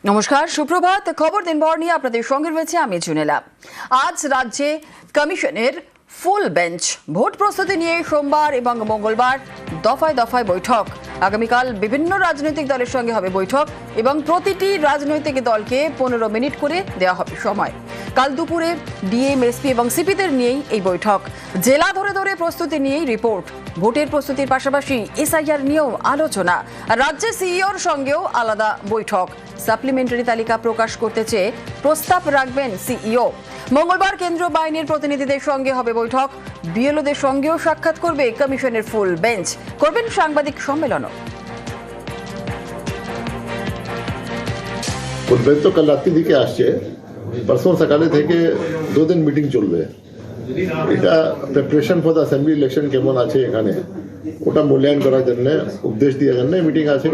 নমস্কার, সুপ্রভাত। খবর দিনভর নিয়ে আপনাদের সঙ্গে রয়েছে আমি জুনেলা। আজ রাজ্যে কমিশনের ফুল বেঞ্চ ভোট প্রস্তুতি নিয়ে সোমবার এবং মঙ্গলবার দফায় দফায় বৈঠক। আগামীকাল বিভিন্ন রাজনৈতিক দলের সঙ্গে হবে বৈঠক এবং প্রতিটি রাজনৈতিক দলকে 15 মিনিট করে দেওয়া হবে সময়। কাল দুপুরে ডিএম, এসপি এবং সিপিদের নিয়েই এই বৈঠক। জেলা ধরে ধরে প্রস্তুতি নিয়েই রিপোর্ট। ভোটের প্রস্তুতির পাশাপাশি এসআইআর নিয়েও আলোচনা। রাজ্যের সিইওর সঙ্গেও আলাদা বৈঠক। সাপ্লিমেন্টারি তালিকা প্রকাশ করতে চেয়ে প্রস্তাব রাখবেন সিইও। মঙ্গলবার কেন্দ্রীয় বাহিনীর প্রতিনিধিদের সঙ্গে হবে বৈঠক। বিএলওদের সঙ্গেও সাক্ষাৎ করবে কমিশনের ফুল বেঞ্চ। করবেন সাংবাদিক সম্মেলনও। ফুল বেঞ্চ তো কাল রাত্রি দিকে আসছে, পরশু সকালে থেকে 2 দিন মিটিং চলবে। এটা preparation for the assembly election কেমন আছে এখানে ওটা মূল্যায়ন করার জন্য উপদেশ দেওয়ার জন্য মিটিং আছে,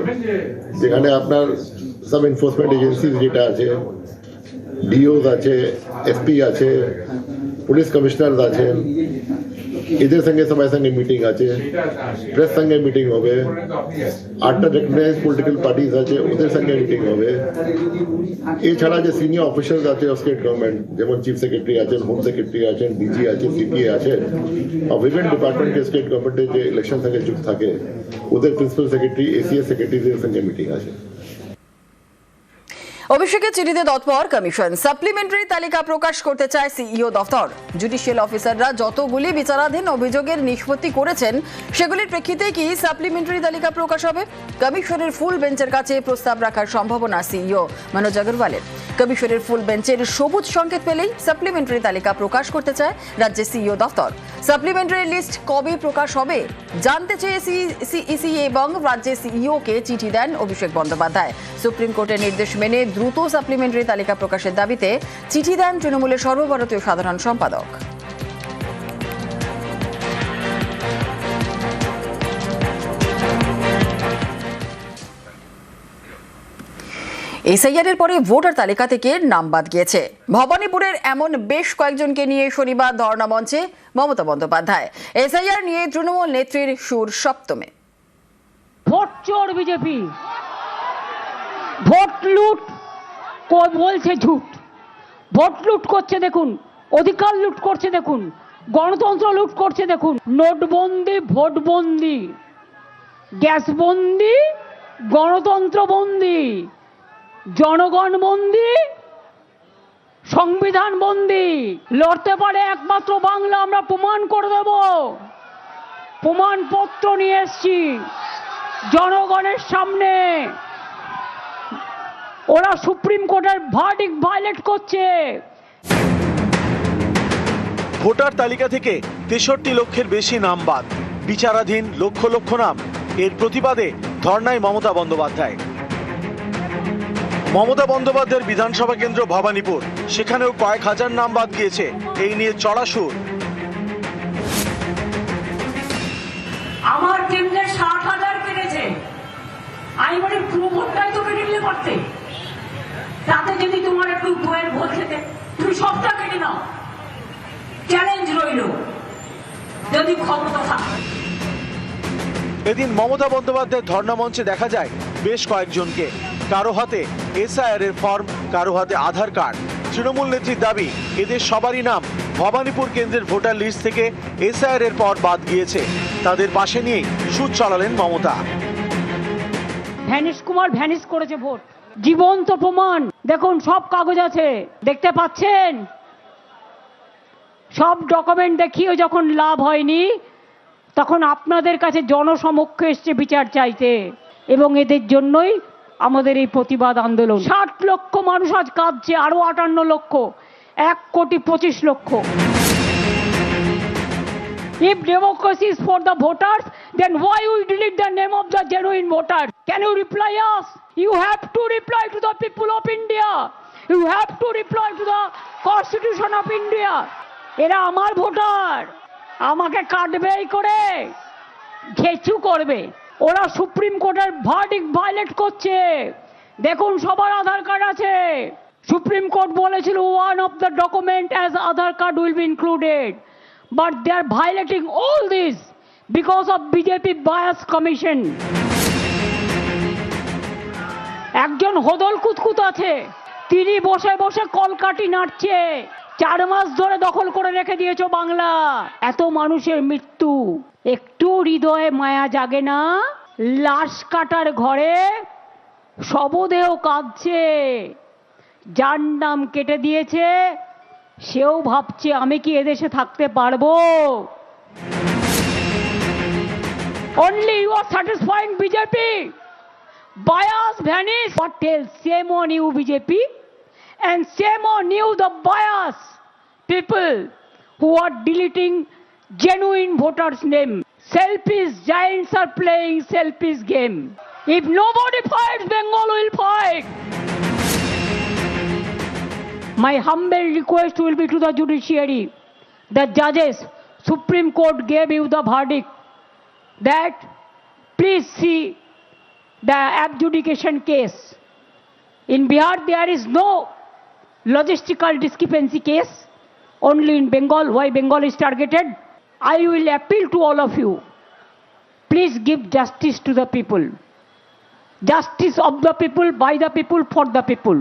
যেখানে আপনার সব এনফোর্সমেন্ট এজেন্সি যেটা আছে, ডিওস আছে, এসপি আছে, পুলিশ কমিশনার আছেন, এদের সঙ্গে সবাই সঙ্গে মিটিং আছে, প্রেস সঙ্গে মিটিং হবে, 8টা রেকগনাইজড পলিটিক্যাল পার্টিজ আছে ওদের সঙ্গে মিটিং হবে। এছাড়া যে সিনিয়র অফিসার্স আছে স্টেট গভর্নমেন্ট, যেমন চিফ সেক্রেটারি আছেন, হোম সেক্রেটারি আছেন, ডিজি আছে, সিপিএ আছে, বিভিন্ন ডিপার্টমেন্টের স্টেট গভর্নমেন্টের যে ইলেকশন সঙ্গে যুক্ত থাকে ওদের প্রিন্সিপাল সেক্রেটারি, এসিএস সেক্রেটারিদের সঙ্গে মিটিং আছে। অভিষেকের চিঠিতে তৎপর কমিশন। সাপ্লিমেন্টারি তালিকা প্রকাশ করতে চায় সিইও দফতর। জুডিশিয়াল অফিসাররা যতগুলি বিচারাধীন অভিযোগের নিষ্পত্তি করেছেন সেগুলির প্রেক্ষিতে কি সাপ্লিমেন্টারি তালিকা প্রকাশ হবে? কমিশনের ফুল বেঞ্চের কাছে প্রস্তাব রাখার সম্ভাবনা সিইও মনোজ আগরওয়ালের। কমিশনের ফুল বেঞ্চের সবুজ সংকেত পেলেই সাপ্লিমেন্টারি তালিকা প্রকাশ করতে চায় রাজ্যের সিইও দফতর। সাপ্লিমেন্টারি লিস্ট কবে প্রকাশ হবে জানতে চেয়ে সিইসি এবং রাজ্যের সিইওকে চিঠি দেন অভিষেক বন্দ্যোপাধ্যায়। সুপ্রিম কোর্টের নির্দেশ মেনে দ্রুত সাপ্লিমেন্টারি তালিকা প্রকাশের দাবিতে চিঠি দেন তৃণমূলের সর্বভারতীয় সাধারণ সম্পাদক। এসআইআর এর পরে ভোটার তালিকা থেকে নাম বাদ গিয়েছে। ভবানীপুরের এমন বেশ কয়েকজনকে নিয়ে শনিবার ধর্ণা মঞ্চে মমতা বন্দ্যোপাধ্যায়। এসআইআর নিয়ে তৃণমূল নেত্রীর সুর সপ্তমে। ভোট চোর বিজেপি, ভোট লুট বলছে ঝুট। ভোট লুট করছে দেখুন, অধিকার লুট করছে দেখুন, গণতন্ত্র লুট করছে দেখুন। নোটবন্দি, ভোটবন্দি, গ্যাসবন্দি, গণতন্ত্রবন্দি, জনগণ বন্দি, সংবিধান বন্দি। লড়তে পারে একমাত্র বাংলা, আমরা প্রমাণ করে দেব। প্রমাণপত্র নিয়ে এসছি জনগণের সামনে। ওরা সুপ্রিম কোর্টের ভার্ডিক্ট ভায়োলেট করছে। ভোটার তালিকা থেকে 63 লক্ষের বেশি নাম বাদ, বিচারাধীন লক্ষ লক্ষ নাম। এর প্রতিবাদে ধর্নায় মমতা বন্দ্যোপাধ্যায়। মমতা বন্দ্যোপাধ্যায়ের বিধানসভা কেন্দ্র ভবানীপুর, সেখানেও কয়েক হাজার নাম বাদ গিয়েছে। এই নিয়ে চড়া সুর। আমার কেন্দ্রে 60,000 কেটেছে, আমি বলি পুরো ভোটটাই তো কেটে নিলে পারতে। তাতে যদি তোমার একটু বইয়ের ভোট খেতে, তুমি সবটা কেটে নাও। চ্যালেঞ্জ রইল যদি ক্ষমতা থাকে। এদিন মমতা বন্দ্যোপাধ্যায়ের ধর্ণা মঞ্চে দেখা যায় বেশ কয়েকজনকে। কারো হাতে এসআইআর এর ফর্ম, কারো হাতে আধার কার্ড। তৃণমূল নেত্রীর দাবি, এদের সবারই নাম ভবানীপুর কেন্দ্রের ভোটার লিস্ট থেকে এসআইআর এর পর বাদ গিয়েছে। তাদের পাশে নিয়ে সুর চালালেন মমতা। ভ্যানিশ কুমার ভ্যানিশ করেছে ভোট, জীবন্ত প্রমাণ। দেখুন সব কাগজ আছে, দেখতে পাচ্ছেন। সব ডকুমেন্ট দেখিয়ে যখন লাভ হয়নি, তখন আপনাদের কাছে জনসমক্ষে এসছে বিচার চাইতে। এবং এদের জন্যই আমাদের এই প্রতিবাদ আন্দোলন। 60 লক্ষ মানুষ আজ কাঁদছে, আরো 58 লক্ষ, 1,25,00,000। If democracy is for the voters, then why we delete the name of the genuine voter? Can you reply us? You have to reply to the people of India. You have to reply to the Constitution of India. এরা আমার voter, আমাকে কাটবেই করে, ঘেচু করবে। ওরা supreme কোর্টের verdict violet করছে। দেখুন সবার আধার কার্ড আছে। সুপ্রিম কোর্ট বলেছিল one of the document as Aadhaar card will be included. But they are violating all this because of BJP bias commission. একজন হোদল কুতকুত আছে, তিনি বসে বসে কলকাঠি নাড়ছে। 4 মাস ধরে দখল করে রেখে দিয়েছো বাংলা। এত মানুষের মৃত্যু, একটু হৃদয়ে মায়া জাগে না? লাশ কাটার ঘরে শবদেহ কাঁদছে, যার নাম কেটে দিয়েছে সেও ভাবছে আমি কি এদেশে থাকতে পারবো? Only you are satisfying BJP. Bias vanish. What else? Shame on you BJP, and shame on you the bias people who are deleting genuine voters' name. Selfish giants are playing selfish game. If nobody fights, Bengal will fight. My humble request will be to the judiciary, the judges. Supreme Court gave you the verdict that please see the adjudication case. In Bihar there is no logistical discrepancy case, only in Bengal. Why Bengal is targeted? I will appeal to all of you, please give justice to the people. Justice of the people, by the people, for the people,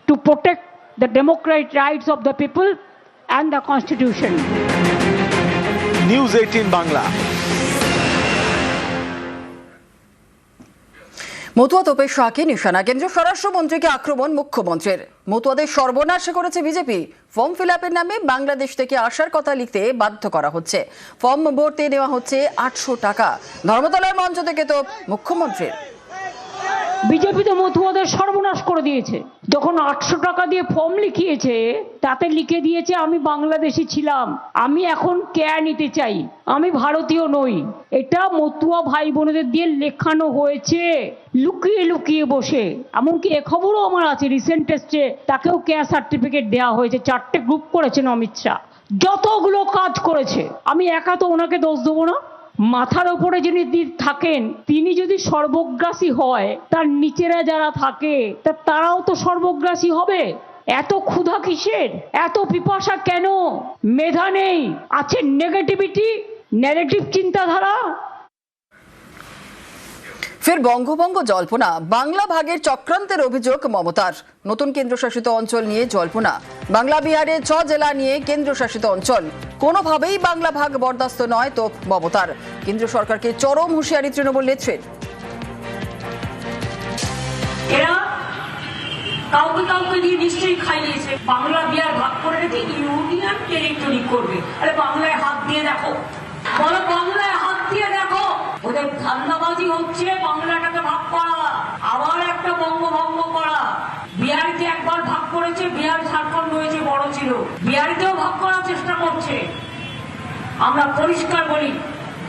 to protect the democratic rights of the people and the constitution. News 18 Bangla. Matua তোপের শাকে নিশানা, কেন্দ্রীয় স্বরাষ্ট্রমন্ত্রীকে আক্রমণ মুখ্যমন্ত্রীর। মতুয়াদের সর্বনাশ করেছে BJP. Form fill আপের নামে বাংলাদেশ থেকে আসার কথা লিখতে বাধ্য করা হচ্ছে। ফর্ম ভরতে নেওয়া হচ্ছে 800 টাকা। ধর্মতলার মঞ্চ থেকে তো মুখ্যমন্ত্রীর। বিজেপি তো মতুয়াদের সর্বনাশ করে দিয়েছে। যখন 800 টাকা দিয়ে ফর্ম লিখিয়েছে, তাতে লিখে দিয়েছে আমি বাংলাদেশি ছিলাম, আমি এখন কেয়া নিতে চাই, আমি ভারতীয় নই। এটা মতুয়া ভাই বোনেদের দিয়ে লেখানো হয়েছে লুকিয়ে লুকিয়ে বসে। এমনকি এ খবরও আমার আছে, রিসেন্ট টেস্টে তাকেও কেয়া সার্টিফিকেট দেওয়া হয়েছে। 4টে গ্রুপ করেছেন অমিত শাহ, যতগুলো কাজ করেছে। আমি একা তো ওনাকে দোষ দেবো না। মাথার উপরে যিনি থাকেন তিনি যদি সর্বগ্রাসী হয়, তার নিচেরা যারা থাকে তারাও তো সর্বগ্রাসী হবে। এত ক্ষুধা কিসের, এত পিপাসা কেন? মেধা নেই, আছে নেগেটিভিটি, নেগেটিভ চিন্তাধারা। ফের বঙ্গভঙ্গ জল্পনা, বাংলা ভাগের চক্রান্তের অভিযোগ মমতার। নতুন কেন্দ্রশাসিত অঞ্চল নিয়ে জল্পনা, বাংলা বিহারে 6 জেলা নিয়ে কেন্দ্রশাসিত অঞ্চল। কোনোভাবেই বাংলা ভাগ বরদাস্ত নয় তো মমতার। কেন্দ্র সরকারকে চরম হুঁশিয়ারি তৃণমূল নেত্রীর। এরা কাউকে কাউকে দিয়ে নিশ্চয়ই খাইয়েছে। বাংলা বিহার ভাগ করে রেখে ইউনিয়ন টেরিটরি করবে। আরে বাংলায় হাত দিয়ে দেখো, বলো বাংলায় হাত দিয়ে দেখো। ওদের ধান্দাবাজি হচ্ছে বাংলাটাকে ভাগ করা, আবার একটা বঙ্গভঙ্গ করা। বিহারিতে একবার ভাগ করেছে, বিহার ঝাড়খণ্ড হয়েছে, বড় ছিল। বিহারিতেও ভাগ করার চেষ্টা করছে। আমরা পরিষ্কার বলি,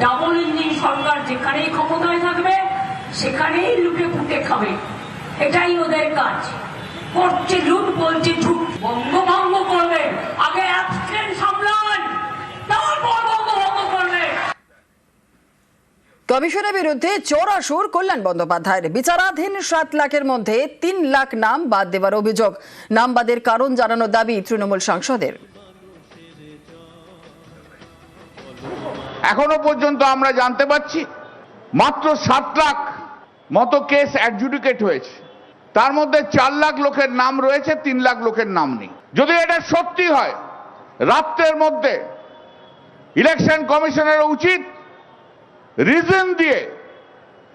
ডাবল ইঞ্জিন সরকার যেখানেই ক্ষমতায় থাকবে সেখানেই লুটে পুটে খাবে। এটাই ওদের কাজ। করছে লুট, বলছে ঝুট। বঙ্গভঙ্গ করবে, আগে অ্যাবস্ট্রেন সামলান, তারপর বঙ্গভঙ্গ করবে। কমিশনের বিরুদ্ধে চোরাসুর কল্যাণ বন্দ্যোপাধ্যায়ের। বিচারাধীন 7 লাখের মধ্যে 3 লাখ নাম বাদ দেওয়ার অভিযোগ। নাম বাদের কারণ জানানোর দাবি তৃণমূল সাংসদের। এখনো পর্যন্ত আমরা জানতে পারছি মাত্র 7 লাখ মতো কেস অ্যাডজুডিকেট হয়েছে। তার মধ্যে 4 লাখ লোকের নাম রয়েছে, 3 লাখ লোকের নাম নেই। যদি এটা সত্যি হয়, রাত্রের মধ্যে ইলেকশন কমিশনের উচিত রিজন দিয়ে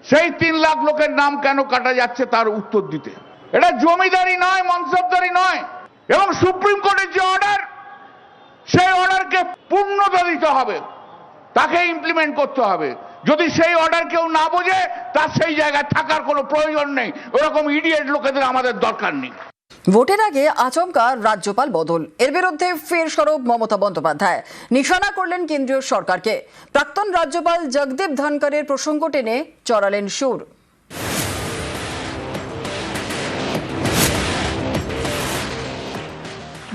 সেই 3 লাখ লোকের নাম কেন কাটা যাচ্ছে তার উত্তর দিতে। এটা জমিদারি নয়, মনসবদারি নয়। এবং সুপ্রিম কোর্টের যে অর্ডার, সেই অর্ডারকে পূর্ণতা দিতে হবে, তাকে ইমপ্লিমেন্ট করতে হবে। যদি সেই অর্ডার কেউ না বোঝে, তার সেই জায়গায় থাকার কোনো প্রয়োজন নেই। ওরকম ইডিয়েট লোকেদের আমাদের দরকার নেই। ভোটের আগে আচমকা রাজ্যপাল বদল, এর বিরুদ্ধে ফের সরব মমতা বন্দ্যোপাধ্যায়। নিশানা করলেন কেন্দ্রীয় সরকারকে। প্রাক্তন রাজ্যপাল জগদীপ ধনকরের প্রসঙ্গ টেনে চড়ালেন সুর।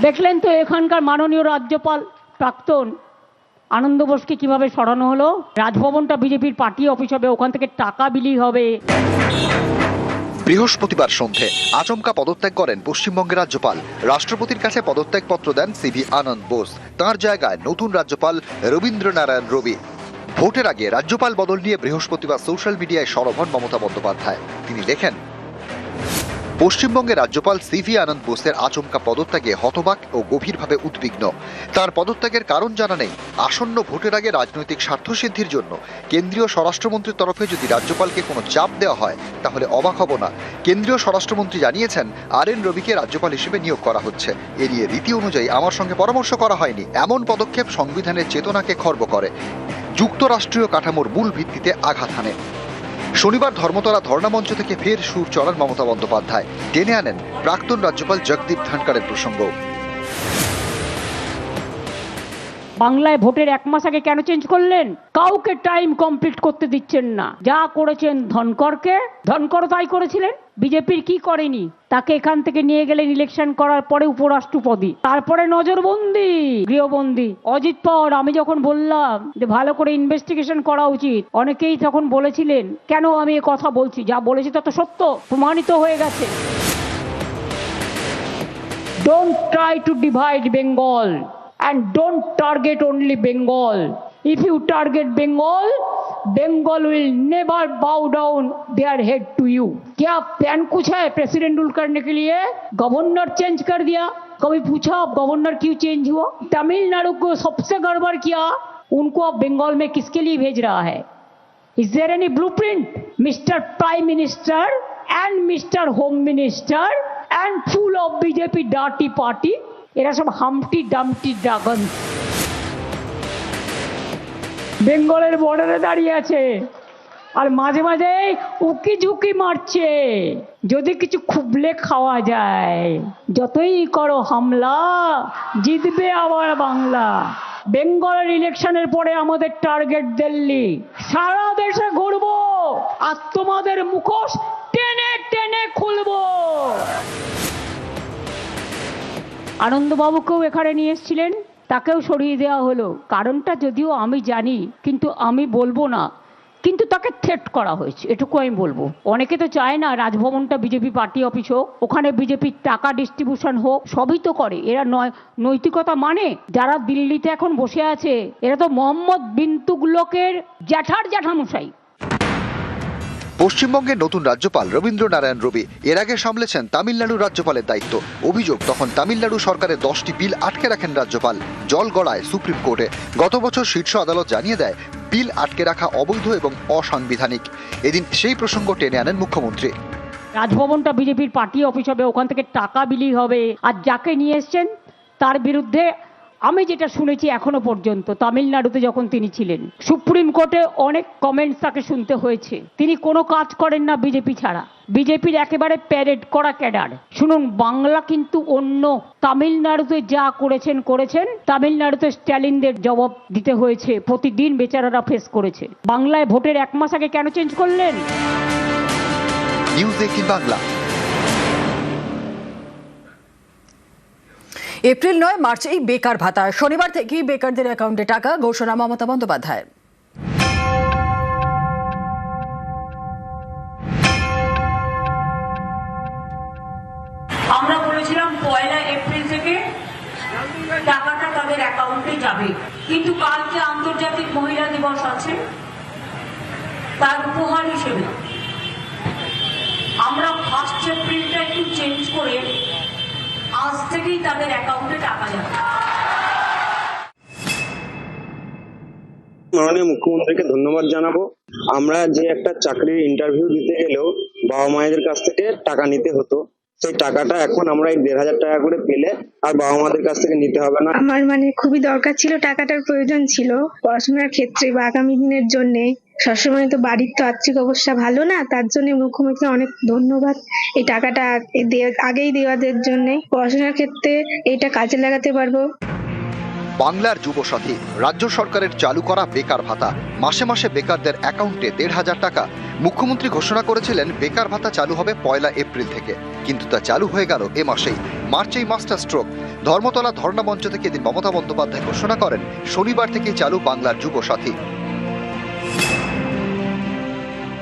দেখলেন তো এখানকার মাননীয় রাজ্যপাল প্রাক্তন আনন্দ বোসকে কিভাবে সরানো হলো। রাজভবনটা বিজেপির পার্টি অফিস হবে, ওখান থেকে টাকা বিলি হবে। বৃহস্পতিবার সন্ধে আচমকা পদত্যাগ করেন পশ্চিমবঙ্গের রাজ্যপাল। রাষ্ট্রপতির কাছে পদত্যাগপত্র দেন সিভি আনন্দ বোস। তাঁর জায়গায় নতুন রাজ্যপাল রবীন্দ্রনারায়ণ রবি। ভোটের আগে রাজ্যপাল বদল নিয়ে বৃহস্পতিবার সোশ্যাল মিডিয়ায় সরব হন মমতা বন্দ্যোপাধ্যায়। তিনি লেখেন, পশ্চিমবঙ্গের রাজ্যপাল সিভি আনন্দ বোসের আচমকা পদত্যাগে হতবাক ও গভীরভাবে উদ্বিগ্ন। তার পদত্যাগের কারণ জানা নেই। আসন্ন ভোটের আগে রাজনৈতিক স্বার্থসিদ্ধির জন্য কেন্দ্রীয় স্বরাষ্ট্রমন্ত্রীর তরফে যদি রাজ্যপালকে কোনো চাপ দেওয়া হয় তাহলে অবাক হব না। কেন্দ্রীয় স্বরাষ্ট্রমন্ত্রী জানিয়েছেন RN রবিকে রাজ্যপাল হিসেবে নিয়োগ করা হচ্ছে। এ নিয়ে রীতি অনুযায়ী আমার সঙ্গে পরামর্শ করা হয়নি। এমন পদক্ষেপ সংবিধানের চেতনাকে খর্ব করে, যুক্তরাষ্ট্রীয় কাঠামোর মূল ভিত্তিতে আঘাত হানে। শনিবার ধর্মতলা ধর্ণামঞ্চ থেকে ফের সুর চড়ান মমতা বন্দ্যোপাধ্যায়। টেনে আনেন প্রাক্তন রাজ্যপাল জগদীপ ধনখড়ের প্রসঙ্গ। বাংলায় ভোটের 1 মাস আগে কেন চেঞ্জ করলেন? কাউকে টাইম কমপ্লিট করতে দিচ্ছেন না। যা করেছেন ধনকর তাই করেছিলেন। বিজেপির কি করেনি? তাকে এখান থেকে নিয়ে গেলেন ইলেকশন করার পরে উপরাষ্ট্রপতি, তারপরে নজরবন্দি, গৃহবন্দী। অজিত পাওয়ার আমি যখন বললাম যে ভালো করে ইনভেস্টিগেশন করা উচিত, অনেকেই তখন বলেছিলেন কেন আমি এ কথা বলছি, যা বলেছি তা তো সত্য, প্রমাণিত হয়ে গেছে। Don't try to divide Bengal and don't target only Bengal. If you target Bengal, Bengal will never bow down their head to you. क्या प्लान कुछ है प्रेसिडेंट रूल करने के लिए? गवर्नर चेंज कर दिया। कभी पूछा आप गवर्नर क्यों चेंज हुआ? तमिलनाडु को सबसे गड़बड़ किया, उनको अब बंगाल में किसके लिए भेज रहा है? Is there any blueprint? Mr. Prime Minister and Mr. Home Minister and full of BJP dirty party, এরা সব হামটি ডামটি ড্রাগন বেঙ্গলের বর্ডারে দাঁড়িয়ে আছে আর মাঝে মাঝে উকি ঝুঁকি মারছে যদি কিছু খুবলে খাওয়া যায়। যতই করো হামলা, জিতবে আবার বাংলা। বেঙ্গলের ইলেকশনের পরে আমাদের টার্গেট দিল্লি। সারা দেশে ঘুরবো আর তোমাদের মুখোশ টেনে টেনে খুলবো। আনন্দবাবুকেও এখানে নিয়ে এসেছিলেন, তাকেও সরিয়ে দেওয়া হলো। কারণটা যদিও আমি জানি, কিন্তু আমি বলবো না। কিন্তু তাকে থ্রেট করা হয়েছে, এটুকু আমি বলবো। অনেকে তো চায় না রাজভবনটা বিজেপি পার্টি অফিস হোক, ওখানে বিজেপির টাকা ডিস্ট্রিবিউশন হোক, সবই তো করে। এরা নৈতিকতা মানে? যারা দিল্লিতে এখন বসে আছে এরা তো মোহাম্মদ বিন তুগলকের জ্যাঠামশাই। পশ্চিমবঙ্গের নতুন রাজ্যপাল রবীন্দ্রনারায়ণ রবি এর আগে সামলেছেন তামিলনাড়ুর রাজ্যপালের দায়িত্ব। অভিযোগ, তখন তামিলনাড়ু সরকারের 10টি বিল আটকে রাখেন রাজ্যপাল। জল গড়ায় সুপ্রিম কোর্টে। গত বছর শীর্ষ আদালত জানিয়ে দেয় বিল আটকে রাখা অবৈধ এবং অসাংবিধানিক। এদিন সেই প্রসঙ্গ টেনে আনেন মুখ্যমন্ত্রী। রাজভবনটা বিজেপির পার্টি অফিস হবে, ওখান থেকে টাকা বিলি হবে। আর যাকে নিয়ে এসছেন তার বিরুদ্ধে আমি যেটা শুনেছি এখনো পর্যন্ত, তামিলনাড়ুতে যখন তিনি ছিলেন সুপ্রিম কোর্টে অনেক কমেন্টস তাকে শুনতে হয়েছে। তিনি কোনো কাজ করেন না বিজেপি ছাড়া, বিজেপির একেবারে প্যারেড করা ক্যাডার। শুনুন, বাংলা কিন্তু অন্য। তামিলনাড়ুতে যা করেছেন, তামিলনাড়ুতে স্ট্যালিনদের জবাব দিতে হয়েছে, প্রতিদিন বেচারারা ফেস করেছে। বাংলায় ভোটের 1 মাস আগে কেন চেঞ্জ করলেন? নিউজ 18 বাংলা। এপ্রিল নয়, মার্চেই বেকার ভাতা। শনিবার থেকেই বেকারদের অ্যাকাউন্টে টাকা, ঘোষণা মমতা বন্দ্যোপাধ্যায়ের। আমরা বলেছিলাম 1 এপ্রিল থেকে টাকাটা তাদের অ্যাকাউন্টে যাবে, কিন্তু কালকে আন্তর্জাতিক মহিলা দিবস আছে, তার উপহার হিসেবে আমরা 1 এপ্রিলটা একটু চেঞ্জ করে আজ থেকেই তাদের অ্যাকাউন্টে টাকা যাবে। মাননীয় মুখ্যমন্ত্রীকে ধন্যবাদ জানাবো। আমরা যে একটা চাকরির ইন্টারভিউ দিতে গেলেও বাবা মায়েদের কাছ থেকে টাকা নিতে হতো, সেই টাকাটা এখন আমরা এই 1,500 টাকা করে পেলে আর বাবা মাদের কাছ থেকে নিতে হবে না। আমার খুবই দরকার ছিল, টাকাটার প্রয়োজন ছিল পড়াশোনার ক্ষেত্রে বা আগামী দিনের জন্য। সবসময় তো বাড়ির তো আর্থিক অবস্থা ভালো না, তার জন্য মুখ্যমন্ত্রী অনেক ধন্যবাদ এই টাকাটা আগেই দেওয়াদের জন্য। পড়াশোনার ক্ষেত্রে এইটা কাজে লাগাতে পারবো। বাংলার যুবসাথী, রাজ্য সরকারের চালু করা বেকার ভাতা। মাসে মাসে বেকারদের অ্যাকাউন্টে 1,500 টাকা। মুখ্যমন্ত্রী ঘোষণা করেছিলেন বেকার ভাতা চালু হবে 1 এপ্রিল থেকে, কিন্তু তা চালু হয়ে গেল এ মাসেই। মার্চেই মাস্টার স্ট্রোক। ধর্মতলা ধর্ণা মঞ্চ থেকে এদিন মমতা বন্দ্যোপাধ্যায় ঘোষণা করেন শনিবার থেকেই চালু বাংলার যুবসাথী।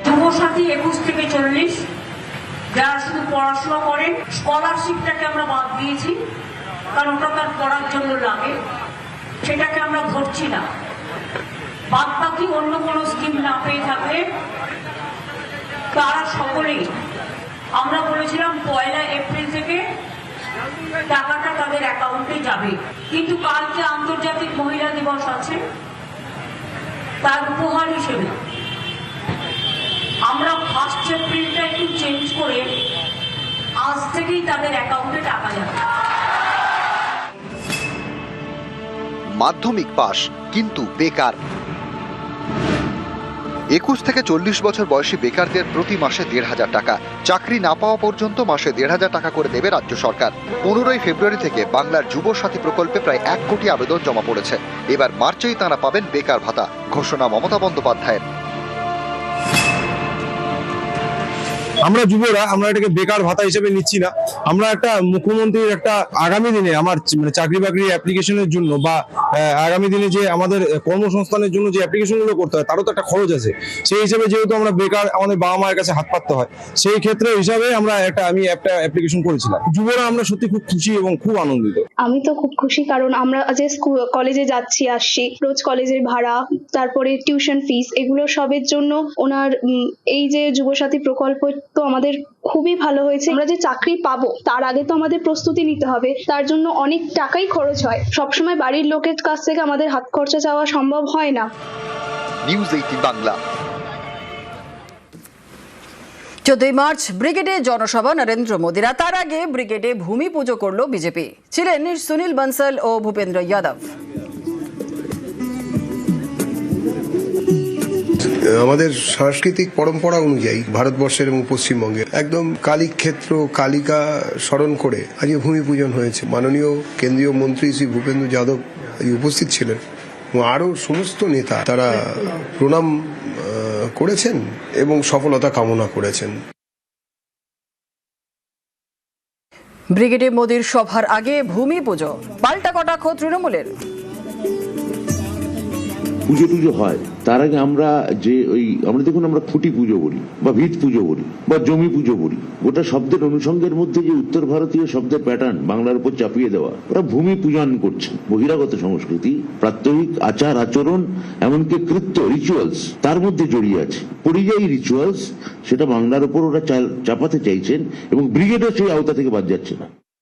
যুবসাথী 21 থেকে 40, যারা শুধু পড়াশোনা করেন। স্কলারশিপটাকে আমরা বাদ দিয়েছি, কারণ ওটা তার পড়ার জন্য লাগে, সেটাকে আমরা ধরছি না। বাদ বাকি অন্য কোনো স্কিম না পেয়ে থাকলে তারা সকলেই আমরা বলেছিলাম 1 এপ্রিল থেকে টাকাটা তাদের অ্যাকাউন্টে যাবে, কিন্তু কালকে আন্তর্জাতিক মহিলা দিবস আছে, তার উপহার হিসেবে আমরা 1 এপ্রিলটা একটু চেঞ্জ করে আজ থেকেই তাদের অ্যাকাউন্টে টাকা যাবে। মাধ্যমিক পাস কিন্তু বেকার। 21 থেকে 40 বছর বয়সী বেকারদের প্রতি মাসে 1,500 টাকা, চাকরি না পাওয়া পর্যন্ত মাসে 1,500 টাকা করে দেবে রাজ্য সরকার। 15 ফেব্রুয়ারি থেকে বাংলার যুব সাথী প্রকল্পে প্রায় 1 কোটি আবেদন জমা পড়েছে। এবার মার্চেই তাঁরা পাবেন বেকার ভাতা, ঘোষণা মমতা বন্দ্যোপাধ্যায়ের। আমরা যুবরা আমরা এটাকে বেকার ভাতা হিসেবে নিচ্ছি না, আমরা একটা মুখ্যমন্ত্রীর একটা আগামী দিনে আমার মানে চাকরি বাকরি অ্যাপ্লিকেশনের জন্য বা আগামী দিনে যে আমাদের কর্মসংস্থানের জন্য যে অ্যাপ্লিকেশন গুলো করতে হয় তারও তো একটা খরচ আছে। সেই হিসেবে যেহেতু আমরা বেকার, আমাদের বাবা মায়ের কাছে হাত পাততে হয়, সেই ক্ষেত্রে হিসাবে আমি একটা অ্যাপ্লিকেশন করেছিলাম। যুবরা আমরা সত্যি খুব খুশি এবং খুব আনন্দিত। আমি তো খুব খুশি, কারণ আমরা যে কলেজে যাচ্ছি আসছি, রোজ কলেজের ভাড়া, তারপরে টিউশন ফিস, এগুলো সবের জন্য ওনার এই যে যুবসাথী প্রকল্প তো আমাদের খুবই ভালো হয়েছে। আমরা যে চাকরি পাবো তার আগে তো আমাদের প্রস্তুতি নিতে হবে, তার জন্য অনেক টাকাই খরচ হয়। সবসময় বাড়ির লোকের কাছ থেকে আমাদের হাত খরচা চাওয়া সম্ভব হয় না। নিউজ 18 বাংলা। 14 মার্চ ব্রিগেডে জনসভা নরেন্দ্র মোদীরা, তার আগে ব্রিগেডে ভূমি পুজো করলো বিজেপি। ছিলেন সুনীল বনসল ও ভূপেন্দ্র যাদব। আমাদের সাংস্কৃতিক পরম্পরা অনুযায়ী ভারতবর্ষের এবং পশ্চিমবঙ্গের একদম কালীক্ষেত্র কালিকা স্মরণ করে আজকে ভূমি পূজন হয়েছে। মাননীয় কেন্দ্রীয় মন্ত্রী শ্রী ভূপেন্দ্র যাদব উপস্থিত ছিলেন এবং আরও সমস্ত নেতা তারা প্রণাম করেছেন এবং সফলতা কামনা করেছেন। ব্রিগেডে মোদীর সভার আগে ভূমি পুজো, পাল্টা কটাক্ষ তৃণমূলের। পুজো টুজো হয় তার আগে আমরা দেখুন আমরা খুঁটি পুজো বলি বা ভিত পুজো বলি বা জমি পুজো বলি, গোটা শব্দের অনুষঙ্গের মধ্যে যে উত্তর ভারতীয় শব্দের প্যাটার্ন বাংলার উপর চাপিয়ে দেওয়া, ওরা ভূমি পূজন করছে। বহিরাগত সংস্কৃতি, প্রাত্যহিক আচার আচরণ, এমনকি কৃত্য রিচুয়ালস তার মধ্যে জড়িয়ে আছে। পরিযায়ী রিচুয়ালস, সেটা বাংলার উপর ওরা চাপাতে চাইছেন এবং ব্রিগেডও সেই আওতা থেকে বাদ যাচ্ছে না।